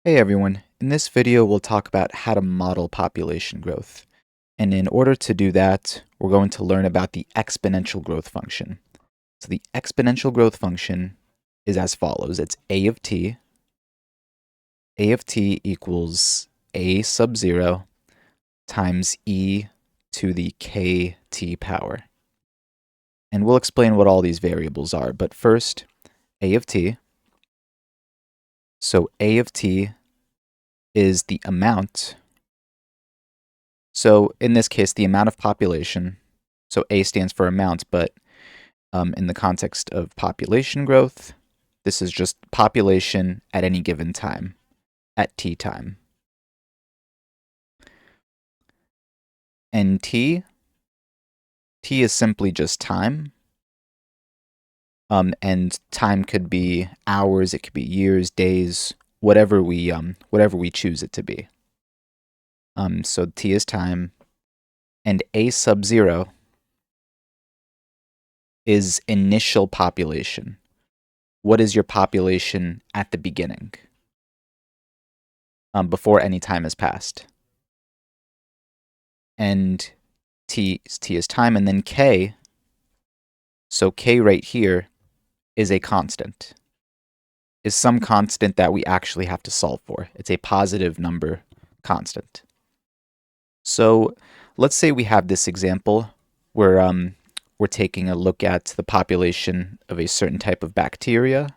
Hey everyone, in this video we'll talk about how to model population growth. And in order to do that, we're going to learn about the exponential growth function. So the exponential growth function is as follows. It's a of t. A of t equals a sub 0 times e to the kt power. And we'll explain what all these variables are. But first, a of t. So a of t is the amount. So in this case, the amount of population, so A stands for amount, but in the context of population growth, this is just population at any given time, at t time. And t is simply just time. And time could be hours, it could be years, days, whatever we choose it to be. So t is time, and a sub 0 is initial population. What is your population at the beginning, before any time has passed? And t is time, and then k, so k right here is a constant, is some constant that we actually have to solve for. It's a positive number constant. So let's say we have this example where we're taking a look at the population of a certain type of bacteria.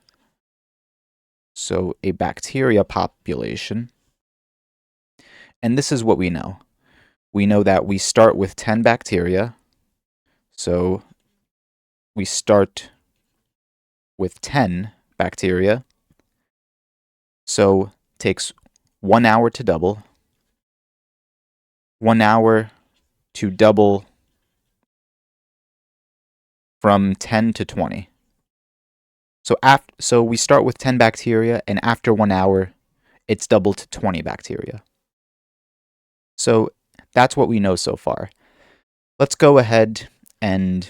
So a bacteria population. And this is what we know. We know that we start with 10 bacteria. So we start with 10 bacteria. So it takes 1 hour to double. 1 hour to double from 10 to 20. So we start with 10 bacteria, and after 1 hour, it's doubled to 20 bacteria. So that's what we know so far. Let's go ahead and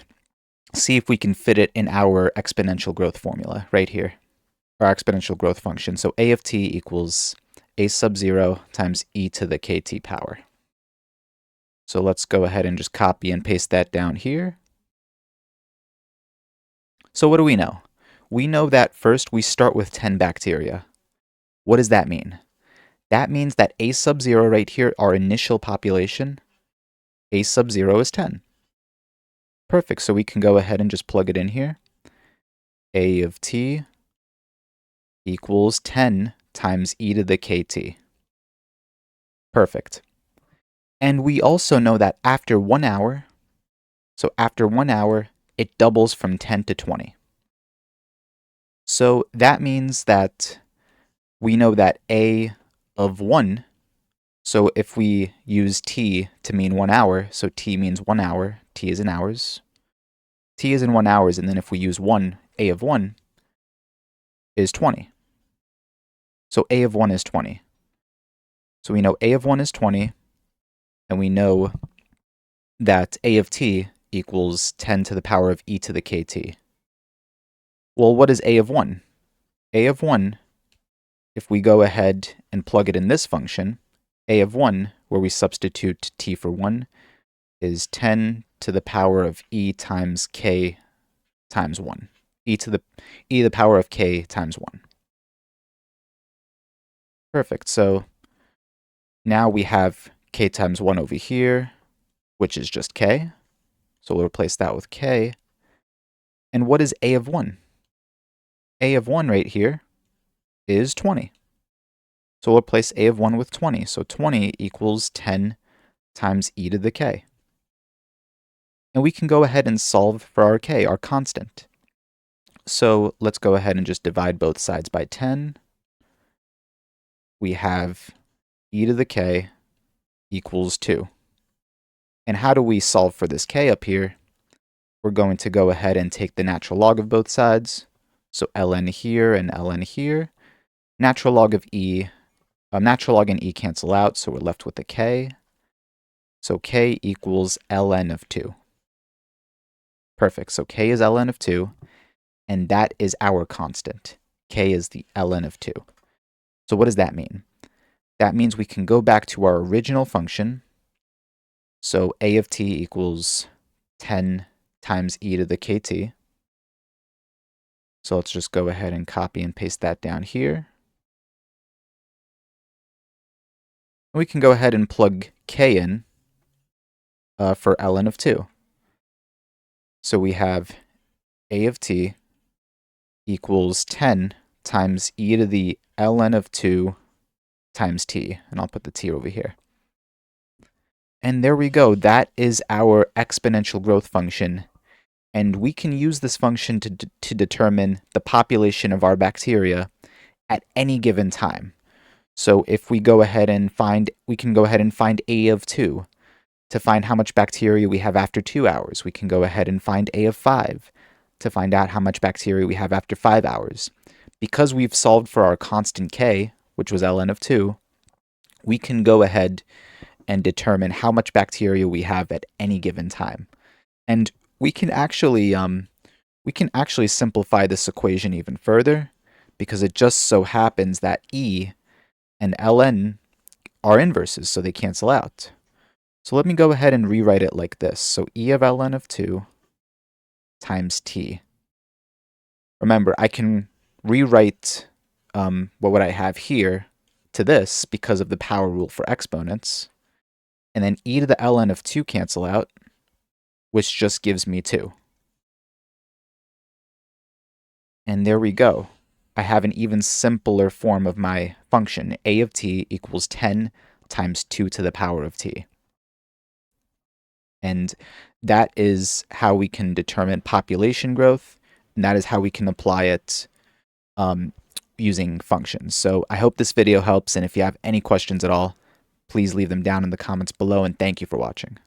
see if we can fit it in our exponential growth formula right here, our exponential growth function. So a of t equals a sub 0 times e to the kt power. So let's go ahead and just copy and paste that down here. So what do we know? We know that first we start with 10 bacteria. What does that mean? That means that a sub 0 right here, our initial population, a sub 0 is 10. Perfect, so we can go ahead and just plug it in here. A of t equals 10 times e to the kt. Perfect. And we also know that after 1 hour, so after 1 hour, it doubles from 10 to 20. So that means that we know that a of 1, so if we use t to mean 1 hour, so t means 1 hour, t is in hours. T is in 1 hours, and then if we use 1, a of 1 is 20. So a of 1 is 20. So we know a of 1 is 20, and we know that a of t equals 10 to the power of e to the kt. Well, what is a of 1? A of 1, if we go ahead and plug it in this function, a of 1, where we substitute t for 1, is 10 to the power of e times k times 1. E to the power of k times 1. Perfect. So now we have k times 1 over here, which is just k. So we'll replace that with k. And what is a of 1? A of 1 right here is 20. So we'll replace a of 1 with 20. So 20 equals 10 times e to the k. And we can go ahead and solve for our k, our constant. So let's go ahead and just divide both sides by 10. We have e to the k equals 2. And how do we solve for this k up here? We're going to go ahead and take the natural log of both sides. So ln here and ln here. Natural log and e cancel out, so we're left with the k. So k equals ln of 2. Perfect, so k is ln of 2, and that is our constant. K is the ln of 2. So what does that mean? That means we can go back to our original function. So a of t equals 10 times e to the kt. So let's just go ahead and copy and paste that down here. We can go ahead and plug k in for ln of 2. So we have a of t equals 10 times e to the ln of 2 times t. And I'll put the t over here. And there we go. That is our exponential growth function. And we can use this function to determine the population of our bacteria at any given time. So if we go ahead and we can go ahead and find a of 2 to find how much bacteria we have after 2 hours. We can go ahead and find a of 5 to find out how much bacteria we have after 5 hours. Because we've solved for our constant k, which was ln of 2, we can go ahead and determine how much bacteria we have at any given time. And we can actually simplify this equation even further, because it just so happens that e and ln are inverses, so they cancel out. So let me go ahead and rewrite it like this. So e of ln of 2 times t. Remember, I can rewrite what I have here to this because of the power rule for exponents. And then e to the ln of 2 cancel out, which just gives me 2. And there we go. I have an even simpler form of my function. A of t equals 10 times 2 to the power of t. And that is how we can determine population growth, and that is how we can apply it using functions. So I hope this video helps, and if you have any questions at all, please leave them down in the comments below, and thank you for watching.